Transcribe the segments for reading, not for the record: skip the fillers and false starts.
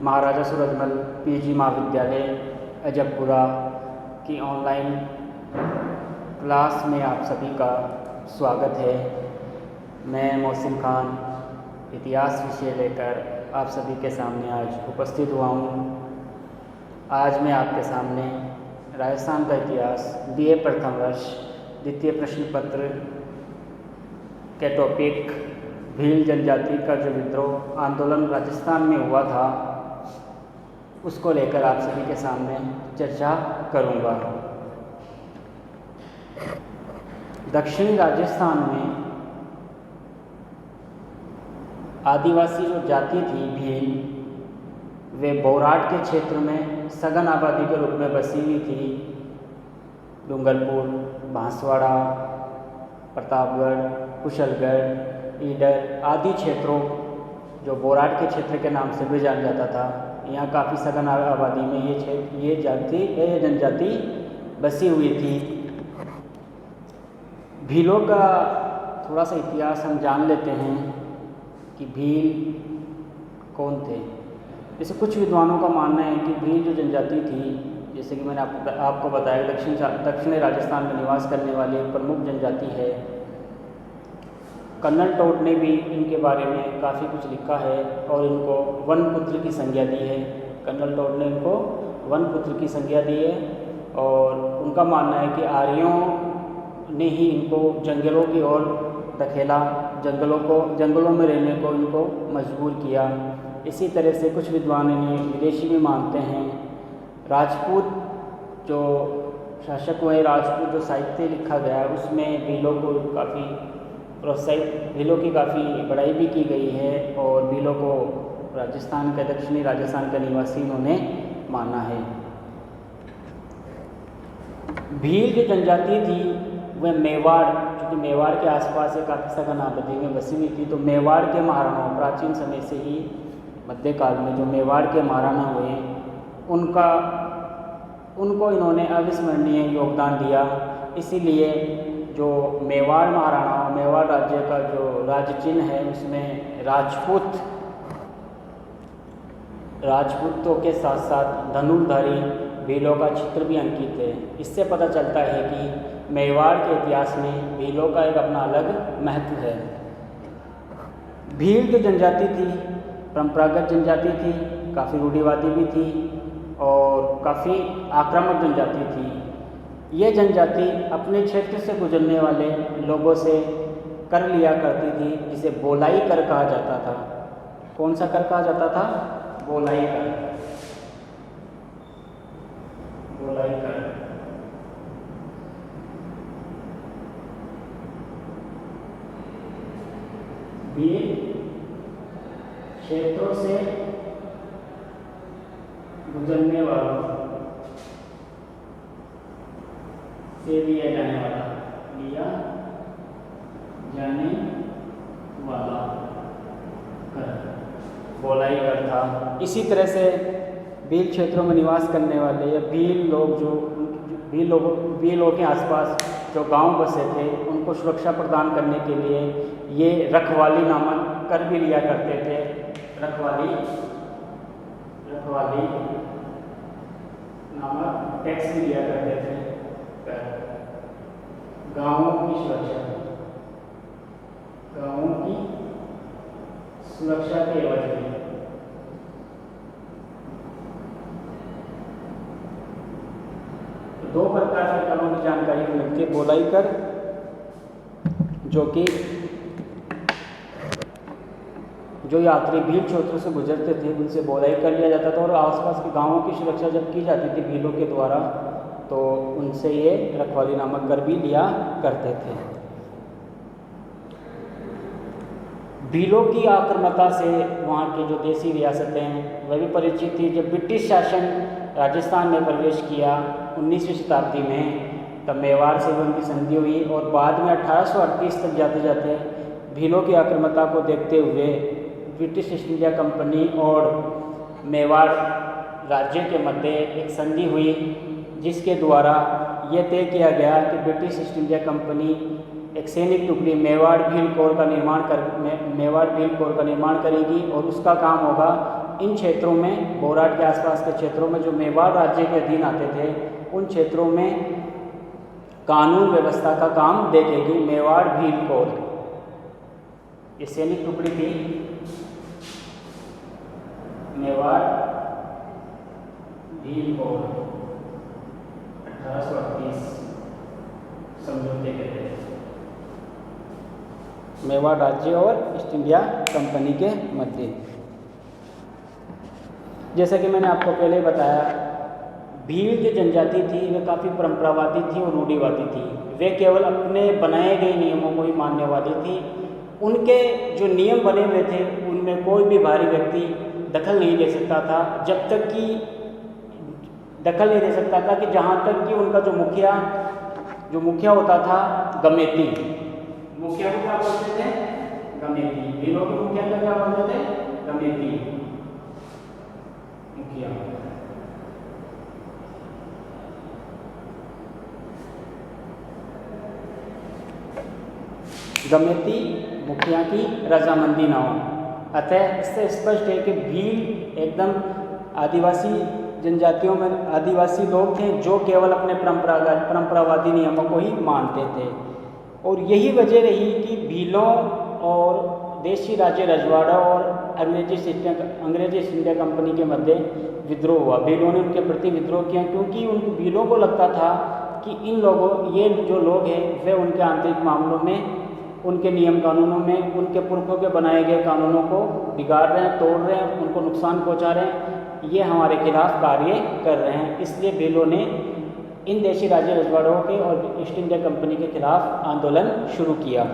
महाराजा Surajmal PG महाविद्यालय अजबपुरा की online class में आप सभी का स्वागत है। मैं मोहसिन खान इतिहास विषय लेकर आप सभी के सामने आज उपस्थित हुआ हूँ। आज मैं आपके सामने राजस्थान का इतिहास BA प्रथम वर्ष द्वितीय प्रश्न पत्र के टॉपिक भील जनजाति का जो विद्रोह आंदोलन राजस्थान में हुआ था उसको लेकर आप सभी के सामने चर्चा करूँगा। दक्षिणी राजस्थान में आदिवासी जो जाति थी भील, वे बोराट के क्षेत्र में सघन आबादी के रूप में बसी हुई थी। डूंगरपुर, बांसवाड़ा, प्रतापगढ़, कुशलगढ़, ईडर आदि क्षेत्रों जो बोराट के क्षेत्र के नाम से भी जाना जाता था, यहाँ काफ़ी सघन आबादी में ये जनजाति बसी हुई थी। भीलों का थोड़ा सा इतिहास हम जान लेते हैं कि भील कौन थे। जैसे कुछ विद्वानों का मानना है कि भील जो जनजाति थी, जैसे कि मैंने आपको बताया, दक्षिणी राजस्थान में निवास करने वाली एक प्रमुख जनजाति है। कर्नल टोड ने भी इनके बारे में काफ़ी कुछ लिखा है और इनको वनपुत्र की संज्ञा दी है। कर्नल टोड ने इनको वनपुत्र की संज्ञा दी है और उनका मानना है कि आर्यों ने ही इनको जंगलों की ओर धकेला, जंगलों में रहने को इनको मजबूर किया। इसी तरह से कुछ विद्वान इन्हें विदेशी भी मानते हैं। राजपूत जो शासक हुए, राजपूत जो साहित्य लिखा गया है उसमें भीलों को काफ़ी प्रोत्साहित, भीलों की काफ़ी बड़ाई भी की गई है और भीलों को राजस्थान का, दक्षिणी राजस्थान का निवासी इन्होंने माना है। भील जो जनजाति थी वह मेवाड़, क्योंकि मेवाड़ के आसपास एक काफ़ी सघन आबादी में बसी हुई थी, तो मेवाड़ के महाराणाओं, प्राचीन समय से ही मध्यकाल में जो मेवाड़ के महाराणा हुए उनको इन्होंने अविस्मरणीय योगदान दिया। इसीलिए जो मेवाड़ महाराणा, मेवाड़ राज्य का जो राज्य चिन्ह है उसमें राजपूतों के साथ साथ धनुर्धारी भीलों का चित्र भी अंकित है। इससे पता चलता है कि मेवाड़ के इतिहास में भीलों का एक अपना अलग महत्व है। भील जो जनजाति थी परंपरागत जनजाति थी, काफ़ी रूढ़िवादी भी थी और काफ़ी आक्रामक जनजाति थी। ये जनजाति अपने क्षेत्र से गुजरने वाले लोगों से कर लिया करती थी, जिसे बोलाई कर कहा जाता था। कौन सा कर कहा जाता था? बोलाई कर। बोलाई कर। भील क्षेत्रों से गुजरने वालों से लिया जाने वाला कर बोलाई कर था। इसी तरह से भील क्षेत्रों में निवास करने वाले या भील लोगों के आसपास जो गांव बसे थे उनको सुरक्षा प्रदान करने के लिए ये रखवाली नामक कर भी लिया करते थे। रखवाली नामक टैक्स भी लिया करते थे गांवों की सुरक्षा के एवज में। दो प्रकार के करों की जानकारी मिलती है। बोलाई कर, जो कि जो यात्री भील क्षेत्र से गुजरते थे उनसे बोलाई कर लिया जाता था और आसपास के गांवों की सुरक्षा जब की जाती थी भीलों के द्वारा तो उनसे ये रखवाली नामक कर भी लिया करते थे। भीलों की आक्रामकता से वहाँ की जो देसी रियासतें वह भी परिचित थी। जब ब्रिटिश शासन राजस्थान में प्रवेश किया 19वीं शताब्दी में, तब मेवाड़ से उनकी संधि हुई और बाद में 1838 तक जाते जाते भीलों की आक्रामकता को देखते हुए ब्रिटिश ईस्ट इंडिया कंपनी और मेवाड़ राज्य के मध्य एक संधि हुई, जिसके द्वारा ये तय किया गया कि ब्रिटिश ईस्ट इंडिया कंपनी एक सैनिक टुकड़ी मेवाड़ भील कोर का निर्माण करेगी और उसका काम होगा इन क्षेत्रों में, बोराट के आसपास के क्षेत्रों में जो मेवाड़ राज्य के अधीन आते थे, उन क्षेत्रों में कानून व्यवस्था का काम देखेगी मेवाड़ भील कोर। ये सैनिक टुकड़ी थी मेवाड़ भील कोर 1838 समझौते के तहत मेवाड़ राज्य और ईस्ट इंडिया कंपनी के मध्य। जैसा कि मैंने आपको पहले बताया, भील जो जनजाति थी वे काफ़ी परंपरावादी थी और रूढ़िवादी थी। वे केवल अपने बनाए गए नियमों को ही मानने वाली थी। उनके जो नियम बने हुए थे उनमें कोई भी बाहरी व्यक्ति दखल नहीं दे सकता था, जब तक कि दखल नहीं दे सकता था कि जहाँ तक कि उनका जो मुखिया होता था गमेती, मुखिया को क्या बोलते थे? गमेती। भीलों के मुखिया का क्या बोलते थे? गमेती मुखिया। गमेती मुखिया की रजामंदी ना हो। अतः इससे स्पष्ट है कि भील एकदम आदिवासी जनजातियों में आदिवासी लोग थे जो केवल अपने परंपरावादी नियमों को ही मानते थे। और यही वजह रही कि भीलों और देशी राज्य रजवाड़ा और अंग्रेजी ईस्ट इंडिया कंपनी के मध्य विद्रोह हुआ। भीलों ने उनके प्रति विद्रोह किया क्योंकि उन भीलों को लगता था कि ये जो लोग हैं वे उनके आंतरिक मामलों में, उनके नियम कानूनों में, उनके पुरखों के बनाए गए कानूनों को बिगाड़ रहे हैं, तोड़ रहे हैं, उनको नुकसान पहुंचा रहे हैं, ये हमारे खिलाफ कार्य कर रहे हैं। इसलिए भीलों ने इन देशी राज्य रजवाड़ों के और ईस्ट इंडिया कंपनी के खिलाफ आंदोलन शुरू किया।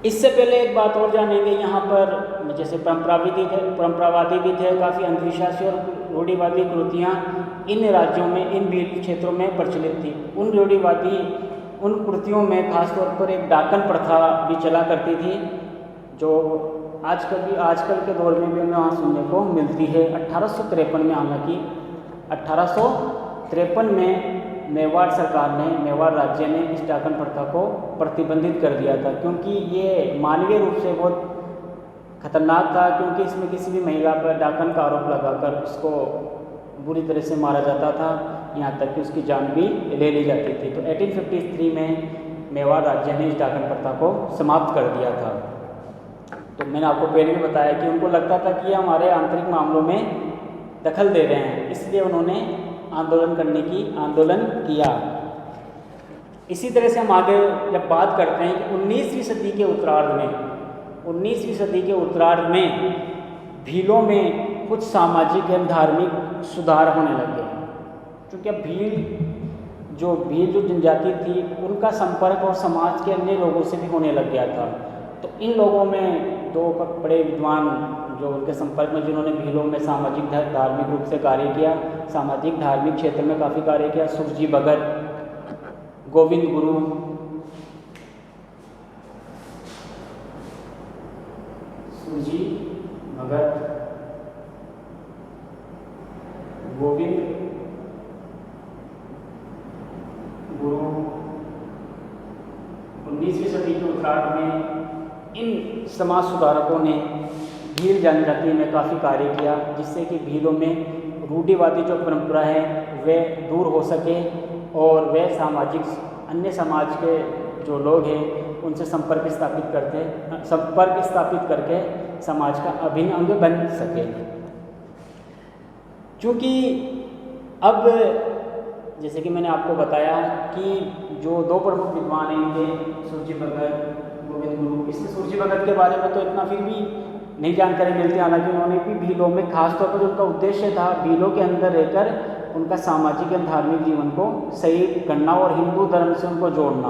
इससे पहले एक बात और जानेंगे, यहाँ पर जैसे परंपरावादी भी थे, काफ़ी अंधविश्वासी और रूढ़िवादी कृतियाँ इन राज्यों में, इन भील क्षेत्रों में प्रचलित थी। उन कृतियों में खासतौर पर एक डाकन प्रथा भी चला करती थी, जो आजकल के दौर में भी हमें वहाँ सुनने को मिलती है। 1853 में, हालांकि 1853 में मेवाड़ सरकार ने, मेवाड़ राज्य ने इस डाकन प्रथा को प्रतिबंधित कर दिया था, क्योंकि ये मानवीय रूप से बहुत खतरनाक था। क्योंकि इसमें किसी भी महिला पर डाकन का आरोप लगाकर उसको बुरी तरह से मारा जाता था, यहाँ तक कि उसकी जान भी ले ली जाती थी। तो 1853 में मेवाड़ राज्य ने इस डाकन प्रथा को समाप्त कर दिया था। तो मैंने आपको पहले भी बताया कि उनको लगता था कि ये हमारे आंतरिक मामलों में दखल दे रहे हैं, इसलिए उन्होंने आंदोलन किया। इसी तरह से हम आगे जब बात करते हैं कि 19वीं सदी के उत्तरार्ध में भीलों में कुछ सामाजिक एवं धार्मिक सुधार होने लगे, क्योंकि अब भील जो जनजाति थी उनका संपर्क और समाज के अन्य लोगों से भी होने लग गया था। तो इन लोगों में दो बड़े विद्वान जो उनके संपर्क में, जिन्होंने भीलों में सामाजिक धार्मिक रूप से कार्य किया, सामाजिक धार्मिक क्षेत्र में काफ़ी कार्य किया, सुरजी भगत, गोविंद गुरु, गोविंद गुरु 19वीं सदी के उत्तरार्ध में इन समाज सुधारकों ने भील जनजाति में काफ़ी कार्य किया, जिससे कि भीलों में रूढ़िवादी जो परंपरा है वे दूर हो सके और वे अन्य समाज के जो लोग हैं उनसे संपर्क स्थापित करके समाज का अभिन्न अंग बन सके। क्योंकि अब जैसे कि मैंने आपको बताया कि जो दो प्रमुख विद्वान हैं इनके सुरजी भगत, गोविंद गुरु, इससे सुरजी भगत के बारे में तो इतना फिर भी नहीं जानकारी मिलती, हालांकि उन्होंने भी भीलों में खासतौर पर उनका उद्देश्य था भीलों के अंदर रहकर उनका सामाजिक एवं धार्मिक जीवन को सही करना और हिंदू धर्म से उनको जोड़ना।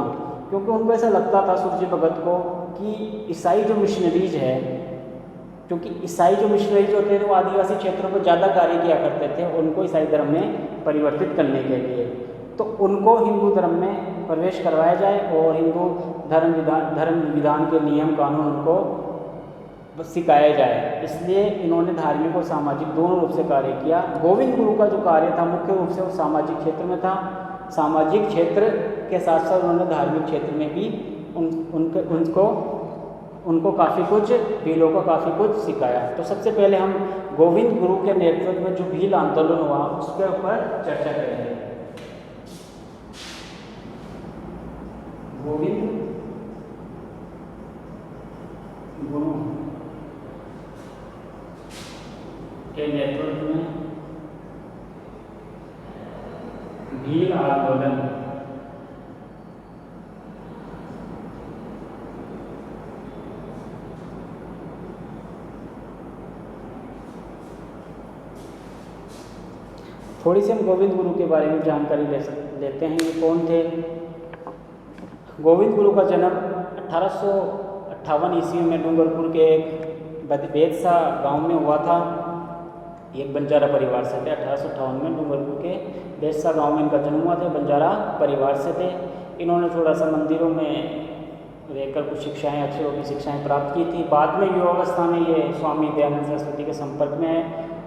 क्योंकि उनको ऐसा लगता था सुरजी भगत को कि ईसाई जो मिशनरीज है, क्योंकि ईसाई जो मिशनरीज होते थे वो आदिवासी क्षेत्रों पर ज़्यादा कार्य किया करते थे उनको ईसाई धर्म में परिवर्तित करने के लिए, तो उनको हिंदू धर्म में प्रवेश करवाया जाए और हिंदू धर्म विधान के नियम कानून उनको सिखाया जाए। इसलिए इन्होंने धार्मिक और सामाजिक दोनों रूप से कार्य किया। गोविंद गुरु का जो कार्य था मुख्य रूप से वो सामाजिक क्षेत्र में था। सामाजिक क्षेत्र के साथ साथ उन्होंने धार्मिक क्षेत्र में भी उनको उनको काफ़ी कुछ, भीलों को काफ़ी कुछ सिखाया। तो सबसे पहले हम गोविंद गुरु के नेतृत्व में जो भील आंदोलन हुआ उसके ऊपर चर्चा करेंगे। गोविंद गुरु के नेतृत्व में भील आंदोलन। थोड़ी सी हम गोविंद गुरु के बारे में जानकारी लेते हैं। ये कौन थे? गोविंद गुरु का जन्म 1858 ईस्वी में डूंगरपुर के एक बेदसा गांव में हुआ था। एक बंजारा परिवार से थे। 1858 में डूंगरपुर के बेदसा गांव में इनका जन्म हुआ था। बंजारा परिवार से थे। इन्होंने थोड़ा सा मंदिरों में रहकर कुछ शिक्षाएं, अक्षरों की शिक्षाएं प्राप्त की थी। बाद में युवावस्था में ये स्वामी दयानंद सरस्वती के संपर्क में है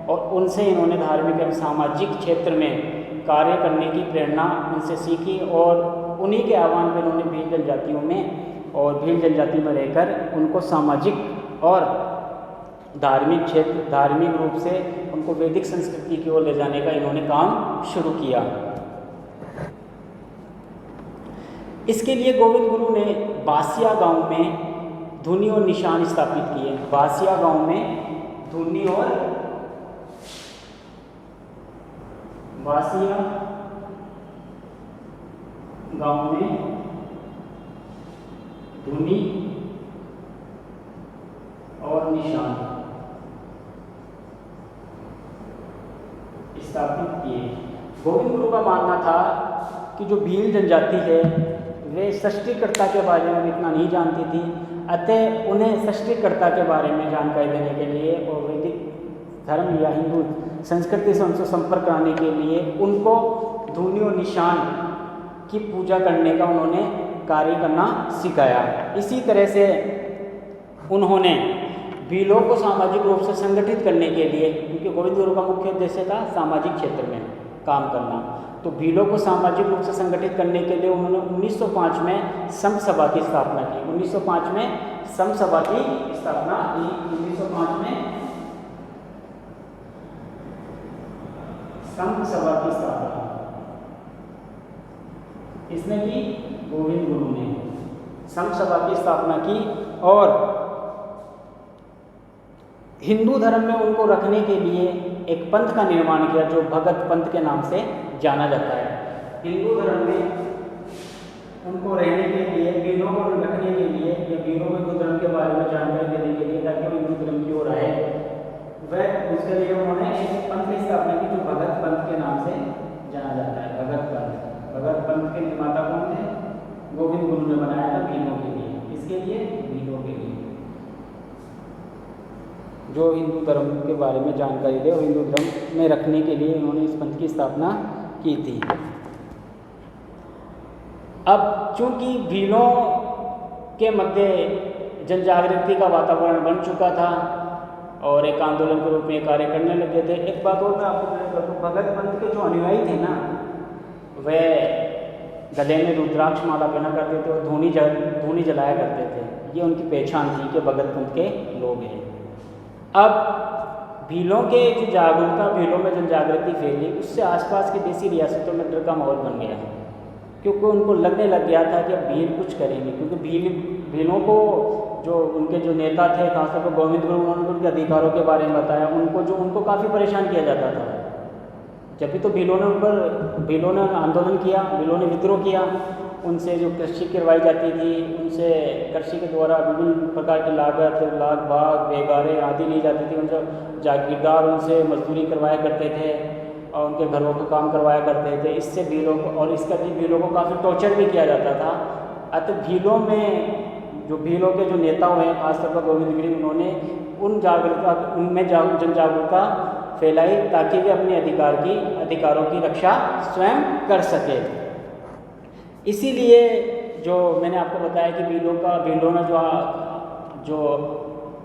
और उनसे इन्होंने धार्मिक एवं सामाजिक क्षेत्र में कार्य करने की प्रेरणा उनसे सीखी और उन्हीं के आह्वान पर इन्होंने भील जनजातियों में और भील जनजाति में रहकर उनको सामाजिक और धार्मिक क्षेत्र, धार्मिक रूप से उनको वैदिक संस्कृति की ओर ले जाने का इन्होंने काम शुरू किया। इसके लिए गोविंद गुरु ने बासिया गांव में धुनी और निशान स्थापित किए। बासिया गांव में धुनी और बासिया गांव में धुनी और निशान स्थापित किए। गोविंद गुरु का मानना था कि जो भील जनजाति है वे सृष्टिकर्ता के बारे में इतना नहीं जानती थी, अतः उन्हें सृष्टिकर्ता के बारे में जानकारी देने के लिए और वैदिक धर्म या हिंदू संस्कृति से उनसे संपर्क कराने के लिए उनको धुनी और निशान की पूजा करने का उन्होंने कार्य करना सिखाया। इसी तरह से उन्होंने भीलों को सामाजिक रूप से संगठित करने के लिए, क्योंकि गोविंद गुरु का मुख्य उद्देश्य था सामाजिक क्षेत्र में काम करना, तो भीलों को सामाजिक रूप से संगठित करने के लिए उन्होंने 1905 में संघ सभा की स्थापना की। 1905 में संघ सभा की स्थापना की। 1905 में संघ सभा की स्थापना इसने की, गोविंद गुरु ने संघ सभा की स्थापना की और हिंदू धर्म में उनको रखने के लिए एक पंथ का निर्माण किया जो भगत पंथ के नाम से जाना जाता है। हिंदू धर्म में उनको रहने के लिए, भीलों को रखने के लिए या भीलों को हिंदू धर्म के बारे में जानकारी देने के लिए ताकि वो हिंदू धर्म की ओर आए, वह उसके लिए उन्होंने एक पंथ की स्थापना की जो भगत पंथ के नाम से जाना जाता है। भगत पंथ, भगत पंथ के निर्माता कौन थे? गोविंद गुरु ने बनाया था भीलों के लिए। इसके लिए भीलों के लिए जो हिंदू धर्म के बारे में जानकारी दे और हिंदू धर्म में रखने के लिए उन्होंने इस पंथ की स्थापना की थी। अब चूंकि भीलों के मध्य जन जागृति का वातावरण बन चुका था और एक आंदोलन के रूप में कार्य करने लगे थे। एक बात और मैं आपको बता दूं, भगत पंथ के जो अनुयायी थे ना, वे गले में रुद्राक्ष माला पहना करते थे और धूनी जलाया करते थे। ये उनकी पहचान थी कि भगत पंथ के लोग हैं। अब भीलों के जो जागरूकता, भीलों में जन जागृति फैली, उससे आसपास की देसी रियासतों में डर का माहौल बन गया, क्योंकि उनको लगने लग गया था कि अब भील कुछ करेंगे। क्योंकि भीलों को जो उनके जो नेता थे, खासतौर पर गोविंद गुरु, उन्होंने उनके अधिकारों के बारे में बताया। उनको काफ़ी परेशान किया जाता था। जब भी तो भीलों ने आंदोलन किया, भीलों ने विद्रोह किया, उनसे जो कृषि करवाई जाती थी, उनसे कृषि के द्वारा विभिन्न प्रकार की लागत, लाग भाग, बेगारे आदि ली जाती थी। उनसे जागीरदार उनसे मजदूरी करवाया करते थे और उनके घरों का काम करवाया करते थे। इससे भीलों को और इसका भी भीलों को काफ़ी टॉर्चर भी किया जाता था। अतः भीलों के जो नेता हुए हैं, खासतौर पर गोविंद गिरी, उन्होंने उनमें जन जागरूकता फैलाई ताकि वे अपने अधिकारों की रक्षा स्वयं कर सके। इसीलिए जो मैंने आपको बताया कि भीलों ने जो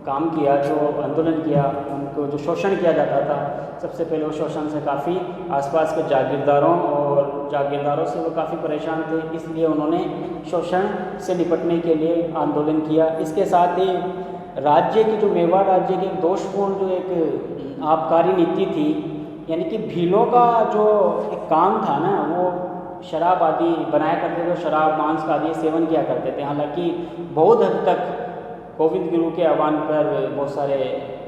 काम किया, जो आंदोलन किया, उनको जो शोषण किया जाता था, सबसे पहले वो शोषण से काफ़ी आसपास के जागीरदारों और जागीरदारों से वो काफ़ी परेशान थे, इसलिए उन्होंने शोषण से निपटने के लिए आंदोलन किया। इसके साथ ही राज्य की जो मेवाड़ राज्य की दोषपूर्ण जो एक आबकारी नीति थी, यानी कि भीलों का जो एक काम था ना, वो शराब आदि बनाया करते थे, शराब मांस का आदि सेवन किया करते थे। हालांकि बहुत हद तक गोविंद गुरु के आह्वान पर बहुत सारे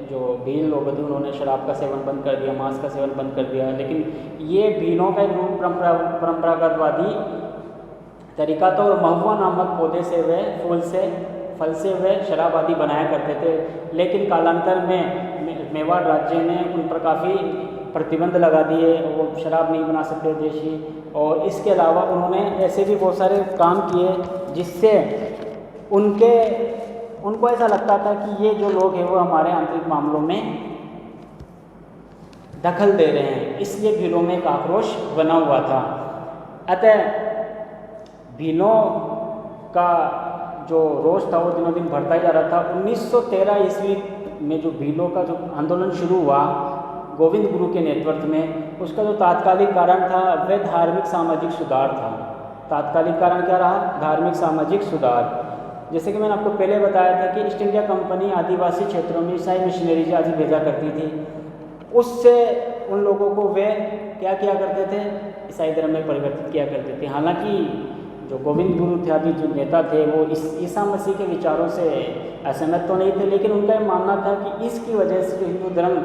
जो भील लोग थे उन्होंने शराब का सेवन बंद कर दिया, मांस का सेवन बंद कर दिया, लेकिन ये भीलों का एक परंपरागतवादी तरीका था और महुआ नामक पौधे से वे फल से वे शराब आदि बनाया करते थे। लेकिन कालांतर में मेवाड़ राज्य ने उन पर काफ़ी प्रतिबंध लगा दिए, वो शराब नहीं बना सकते देशी। और इसके अलावा उन्होंने ऐसे भी बहुत सारे काम किए जिससे उनको ऐसा लगता था कि ये जो लोग हैं वो हमारे आंतरिक मामलों में दखल दे रहे हैं, इसलिए भीलों में एक आक्रोश बना हुआ था। अतः भीलों का जो रोष था वो दिनों दिन बढ़ता ही जा रहा था। 1913 ईस्वी में जो भीलों का जो आंदोलन शुरू हुआ गोविंद गुरु के नेतृत्व में, उसका जो तात्कालिक कारण था वह धार्मिक सामाजिक सुधार था। तात्कालिक कारण क्या रहा? धार्मिक सामाजिक सुधार। जैसे कि मैंने आपको पहले बताया था कि ईस्ट इंडिया कंपनी आदिवासी क्षेत्रों में ईसाई मिशनरीज आदि भेजा करती थी, उससे उन लोगों को वे क्या किया करते थे? ईसाई धर्म में परिवर्तित किया करते थे। हालांकि जो गोविंद गुरु थे आदि जो नेता थे वो ईसा मसीह के विचारों से असहमत तो नहीं थे, लेकिन उनका ये मानना था कि इसकी वजह से जो हिंदू धर्म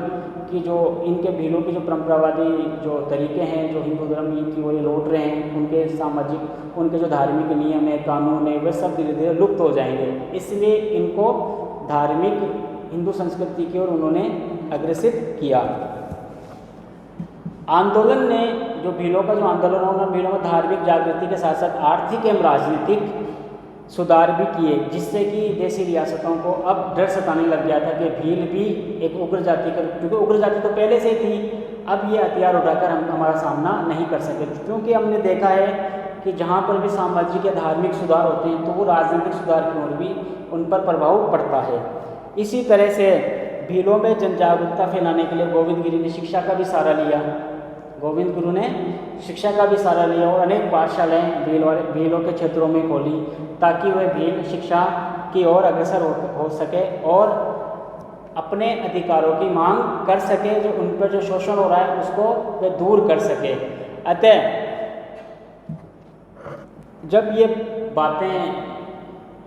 की जो इनके भीलों की जो परंपरावादी जो तरीके हैं जो हिंदू धर्म की वो ये लौट रहे हैं, उनके सामाजिक उनके जो धार्मिक नियम है कानून है वे सब धीरे धीरे लुप्त हो जाएंगे। इसलिए इनको धार्मिक हिंदू संस्कृति की ओर उन्होंने अग्रसित किया। आंदोलन ने जो भीलों का जो आंदोलन है उन्होंने भीलों में धार्मिक जागृति के साथ साथ आर्थिक एवं राजनीतिक सुधार भी किए, जिससे कि देशी रियासतों को अब डर सताने लग गया था कि भील भी एक उग्र जाति का, क्योंकि उग्र जाति तो पहले से थी, अब ये हथियार उठाकर हमारा सामना नहीं कर सके। क्योंकि हमने देखा है कि जहाँ पर भी सामाजिक या धार्मिक सुधार होते हैं तो वो राजनीतिक सुधार की ओर भी उन पर प्रभाव पड़ता है। इसी तरह से भीलों में जन जागरूकता फैलाने के लिए गोविंद गिरी ने शिक्षा का भी सहारा लिया। गोविंद गुरु ने शिक्षा का भी सहारा लिया और अनेक पाठशालाएँ भीलों के क्षेत्रों में खोली ताकि वह भील शिक्षा की ओर अग्रसर हो सके और अपने अधिकारों की मांग कर सके, जो उन पर जो शोषण हो रहा है उसको वे दूर कर सके। अतः जब ये बातें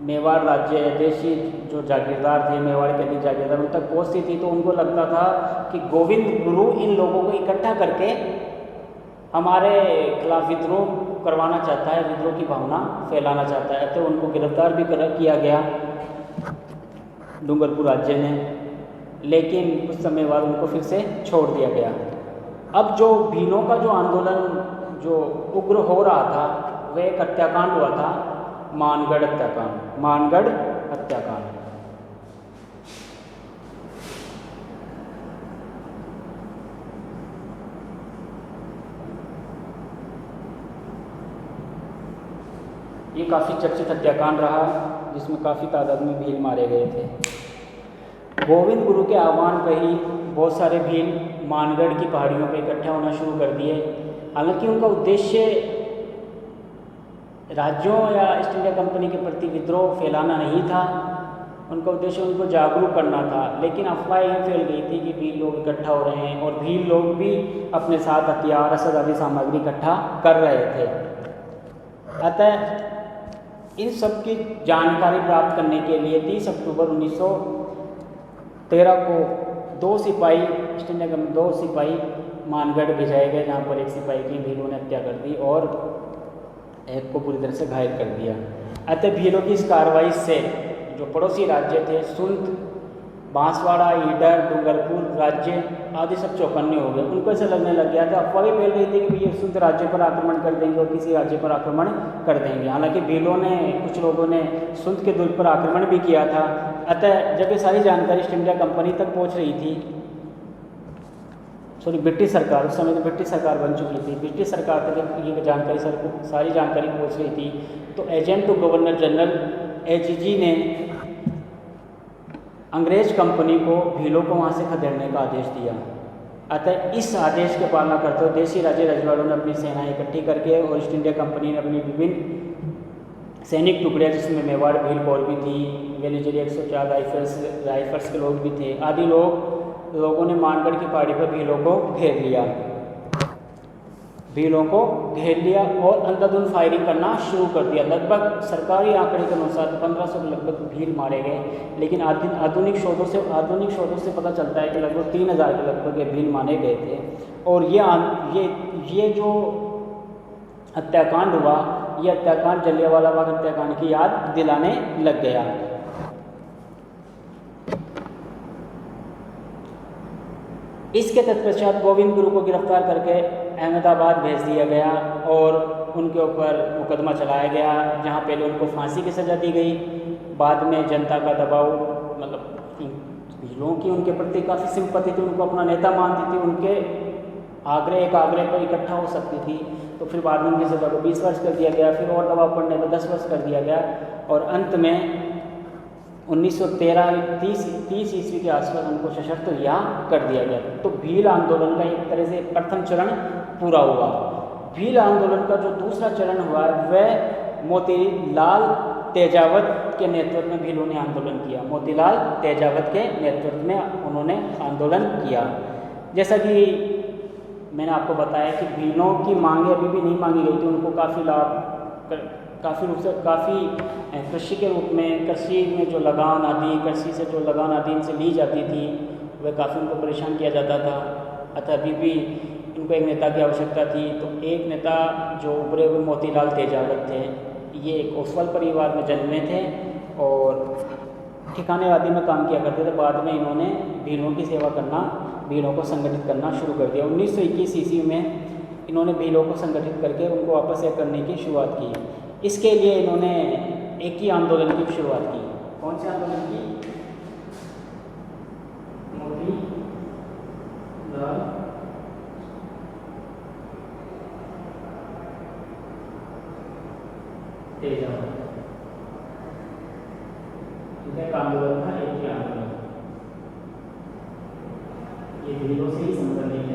मेवाड़ राज्य देशी जो जागीरदार थे, मेवाड़ के अधिक जागीरदार उन तक पहुँचती थी तो उनको लगता था कि गोविंद गुरु इन लोगों को इकट्ठा करके हमारे खिलाफ विद्रोह करवाना चाहता है, विद्रोह की भावना फैलाना चाहता है। तो उनको गिरफ्तार भी किया गया डूंगरपुर राज्य ने, लेकिन कुछ समय बाद उनको फिर से छोड़ दिया गया। अब जो भीलों का जो आंदोलन जो उग्र हो रहा था वह एक हत्याकांड हुआ था, मानगढ़ हत्याकांड। मानगढ़ हत्याकांड ये काफ़ी चर्चित हत्याकांड रहा जिसमें काफ़ी तादाद में भील मारे गए थे। गोविंद गुरु के आह्वान पर ही बहुत सारे भील मानगढ़ की पहाड़ियों पर इकट्ठा होना शुरू कर दिए। हालांकि उनका उद्देश्य राज्यों या ईस्ट इंडिया कंपनी के प्रति विद्रोह फैलाना नहीं था, उनका उद्देश्य उनको जागरूक करना था। लेकिन अफवाह ये फैल गई थी कि भील लोग इकट्ठा हो रहे हैं और भील लोग भी अपने साथ हथियार रसद आदि सामग्री इकट्ठा कर रहे थे। अतः इन सब की जानकारी प्राप्त करने के लिए 30 अक्टूबर 1913 को 2 सिपाही ईस्ट इंडिया कंपनी 2 सिपाही मानगढ़ भिजाए गए, जहाँ पर एक सिपाही की भीलों ने हत्या कर दी और एक को पूरी तरह से घायल कर दिया। अतः भीलों की इस कार्रवाई से जो पड़ोसी राज्य थे सुंद, बांसवाड़ा, ईडर, डूंगरपुर राज्य आदि सब चौकन्ने हो गए। उनको ऐसा लगने लग गया था, अफवाह भी फैल रही थी कि ये सुंद राज्य पर आक्रमण कर देंगे और किसी राज्य पर आक्रमण कर देंगे। हालांकि भीलों ने कुछ लोगों ने सुंद के दुर्ग पर आक्रमण भी किया था। अतः जब ये सारी जानकारी ईस्ट इंडिया कंपनी तक पहुँच रही थी, ब्रिटिश सरकार, उस समय तो ब्रिटिश सरकार बन चुकी थी, ब्रिटिश सरकार तक ये जानकारी सारी जानकारी पहुँच रही थी, तो agent to governor general AGG ने अंग्रेज कंपनी को भीलों को वहाँ से खदेड़ने का आदेश दिया। अतः इस आदेश की पालना करते हुए देशी राज्य रजवाड़ों ने अपनी सेनाएं इकट्ठी करके और ईस्ट इंडिया कंपनी ने अपनी विभिन्न सैनिक टुकड़ियाँ, जिसमें मेवाड़ भील कोर भी थी, वेलिजरी 104 राइफल्स के लोग भी थे, आदि लोगों ने मानगढ़ की पहाड़ी पर भीलों को घेर लिया और अंधाधुंध फायरिंग करना शुरू कर दिया। लगभग सरकारी आंकड़े के अनुसार 1500 के लगभग भील मारे गए, लेकिन आधुनिक शोधों से पता चलता है कि लगभग 3000 के लगभग ये भील मारे गए थे। और ये जो हत्याकांड हुआ, ये हत्याकांड जलियांवाला बाग हत्याकांड की याद दिलाने लग गया। इसके तत्पश्चात गोविंद गुरु को गिरफ्तार करके अहमदाबाद भेज दिया गया और उनके ऊपर मुकदमा चलाया गया, जहां पहले उनको फांसी की सज़ा दी गई। बाद में जनता का दबाव, मतलब लोगों की उनके प्रति काफ़ी सिंपैथी थी, उनको अपना नेता मानती थी, उनके एक आग्रह पर इकट्ठा हो सकती थी, तो फिर बाद में उनकी सज़ा को 20 वर्ष कर दिया गया, फिर और दबाव पड़ने पर 10 वर्ष कर दिया गया और अंत में 1930 ईस्वी के आसपास उनको सशर्त रिहा कर दिया गया। तो भील आंदोलन का एक तरह से प्रथम चरण पूरा हुआ। भील आंदोलन का जो दूसरा चरण हुआ वह मोतीलाल तेजावत के नेतृत्व में भीलों ने आंदोलन किया। मोतीलाल तेजावत के नेतृत्व में उन्होंने आंदोलन किया। जैसा कि मैंने आपको बताया कि भीलों की मांगे अभी भी नहीं मांगी गई थी, उनको काफ़ी रूप से कृषि के रूप में, कृषि में जो लगान आदि इनसे ली जाती थी, वह काफ़ी उनको परेशान किया जाता था। अतः अभी भी इनको एक नेता की आवश्यकता थी। तो एक नेता जो उभरे हुए मोतीलाल तेजावत थे, ये एक ओसवाल परिवार में जन्मे थे और ठिकाने आदि में काम किया करते थे। बाद में इन्होंने भीलों की सेवा करना, भीलों को संगठित करना शुरू कर दिया। 1921 ईस्वी में इन्होंने भीलों को संगठित करके उनको वापस एक करने की शुरुआत की। इसके लिए इन्होंने एक ही आंदोलन की शुरुआत की। कौन से आंदोलन की? मोतीलाल तेजावत, एक आंदोलन था, एक ही आंदोलन, ये भीलों से ही संबंधित है।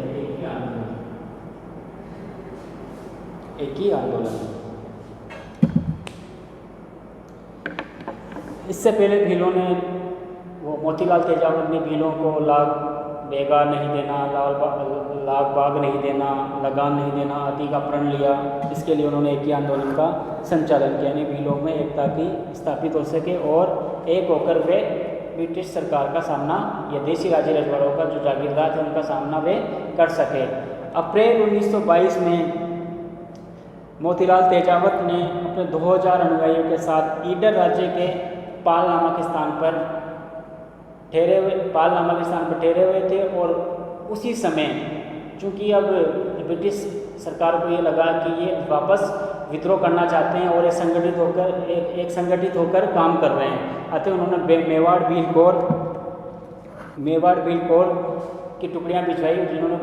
एक ही आंदोलन। इससे पहले भीलों ने, मोतीलाल तेजावत ने भीलों को लाग बेगा नहीं देना, लाग बाग नहीं देना, लगान नहीं देना आदि का प्रण लिया। इसके लिए उन्होंने एक ही आंदोलन का संचालन किया, यानी भीलों में एकता की स्थापित हो सके और एक होकर वे ब्रिटिश सरकार का सामना या देशी राज्य रजवाड़ों का जो जागीरदार थे उनका सामना वे कर सके। अप्रैल 1922 में मोतीलाल तेजावत ने अपने 2000 अनुयायियों के साथ ईडर राज्य के पाल नामक स्थान पर ठहरे हुए थे और उसी समय चूंकि अब ब्रिटिश सरकार को ये लगा कि ये वापस विद्रोह करना चाहते हैं और एक संगठित होकर काम कर रहे हैं, अतः उन्होंने मेवाड़ भील कोर की टुकड़ियां बिछाई, जिन्होंने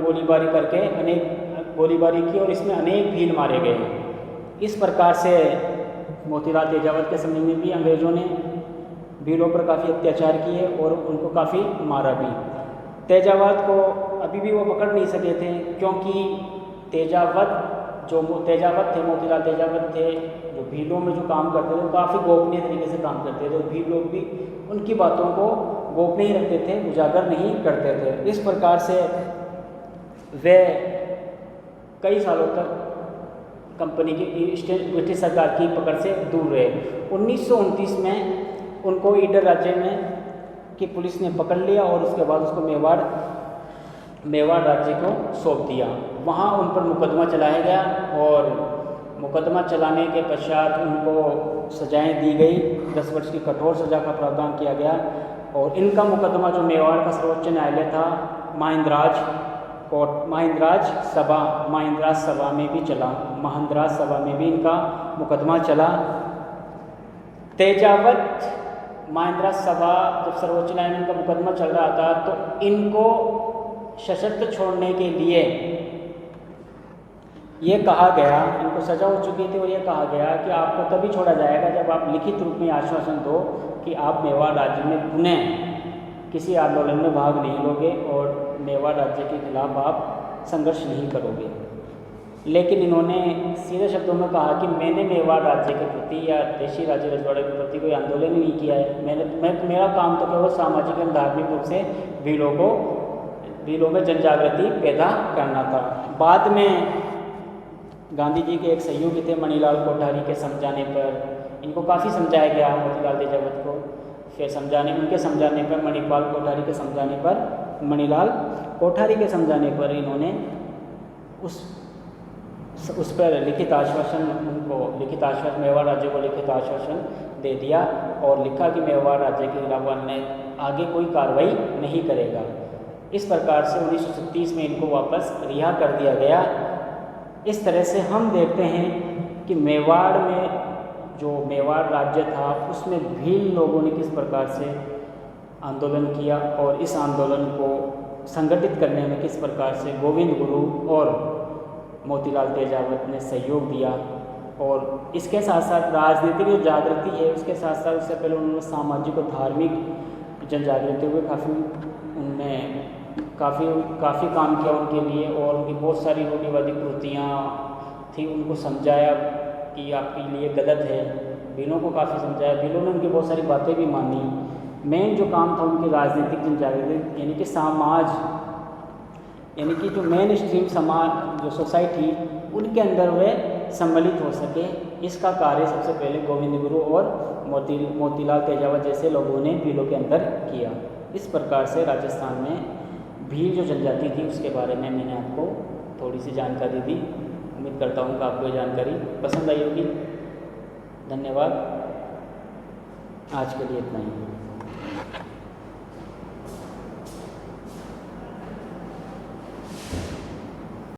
गोलीबारी की और इसमें अनेक भील मारे गए। इस प्रकार से मोतीलाल तेजावत के समय में भी अंग्रेज़ों ने भीलों पर काफ़ी अत्याचार किए और उनको काफ़ी मारा भी। तेजावत को अभी भी वो पकड़ नहीं सके थे, क्योंकि मोतीलाल तेजावत थे, जो भीलों में जो काम करते थे काफ़ी गोपनीय तरीके से काम करते थे। भील लोग भी उनकी बातों को गोपनीय रखते थे, उजागर नहीं करते थे। इस प्रकार से वे कई सालों तक कंपनी की ब्रिटिश सरकार की पकड़ से दूर रहे। 1929 में उनको ईडर राज्य में की पुलिस ने पकड़ लिया और उसके बाद उसको मेवाड़ राज्य को सौंप दिया। वहाँ उन पर मुकदमा चलाया गया और मुकदमा चलाने के पश्चात उनको सजाएं दी गई। 10 वर्ष की कठोर सज़ा का प्रावधान किया गया और इनका मुकदमा जो मेवाड़ का सर्वोच्च न्यायालय था, महिंद्राज सभा में भी चला। महिंद्राज सभा में भी इनका मुकदमा चला। तेजावत महिंद्राज सभा जब सर्वोच्च न्यायालय में इनका मुकदमा चल रहा था तो इनको सशर्त छोड़ने के लिए ये कहा गया, इनको सजा हो चुकी थी और ये कहा गया कि आपको तभी छोड़ा जाएगा जब आप लिखित रूप में आश्वासन दो कि आप मेवाड़ राज्य में पुनः किसी आंदोलन में भाग नहीं लोगे और मेवाड़ राज्य के खिलाफ आप संघर्ष नहीं करोगे। लेकिन इन्होंने सीधे शब्दों में कहा कि मैंने मेवाड़ राज्य के प्रति या देशी राज्य रजवाड़े के प्रति कोई आंदोलन नहीं किया है। मेरा काम तो केवल सामाजिक एवं धार्मिक रूप से भीलों में जन जागृति पैदा करना था। बाद में गांधी जी के एक सहयोगी थे मणिलाल कोठारी के समझाने पर, इनको काफ़ी समझाया गया मोतीलाल तेजावत को, फिर उनके समझाने पर मणिपाल कोठारी के समझाने पर मणिलाल कोठारी के समझाने पर इन्होंने उस पर लिखित आश्वासन मेवाड़ राज्य को लिखित आश्वासन दे दिया और लिखा कि मेवाड़ राज्य के खिलाफ आगे कोई कार्रवाई नहीं करेगा। इस प्रकार से 1937 में इनको वापस रिहा कर दिया गया। इस तरह से हम देखते हैं कि मेवाड़ में जो मेवाड़ राज्य था उसमें भील लोगों ने किस प्रकार से आंदोलन किया और इस आंदोलन को संगठित करने में किस प्रकार से गोविंद गुरु और मोतीलाल तेजावत ने सहयोग दिया। और इसके साथ साथ राजनीतिक जो जागृति है उसके साथ साथ उससे पहले उन्होंने सामाजिक और धार्मिक जन जागृति हुए काफ़ी काम किया उनके लिए और उनकी बहुत सारी रूढ़िवादी कृतियाँ थी, उनको समझाया कि आपके लिए गलत है। भीलों को काफ़ी समझाया, भीलों ने उनकी बहुत सारी बातें भी मानी। मेन जो काम था उनकी राजनीतिक जन जागृति यानी कि जो मेन स्ट्रीम समाज जो सोसाइटी उनके अंदर वे सम्मिलित हो सके, इसका कार्य सबसे पहले गोविंद गुरु और मोतीलाल तेजावत जैसे लोगों ने भीलों के अंदर किया। इस प्रकार से राजस्थान में भील जो जनजाति थी उसके बारे में मैंने आपको थोड़ी सी जानकारी दी। उम्मीद करता हूँ कि आपको ये जानकारी पसंद आई होगी। धन्यवाद। आज के लिए इतना ही।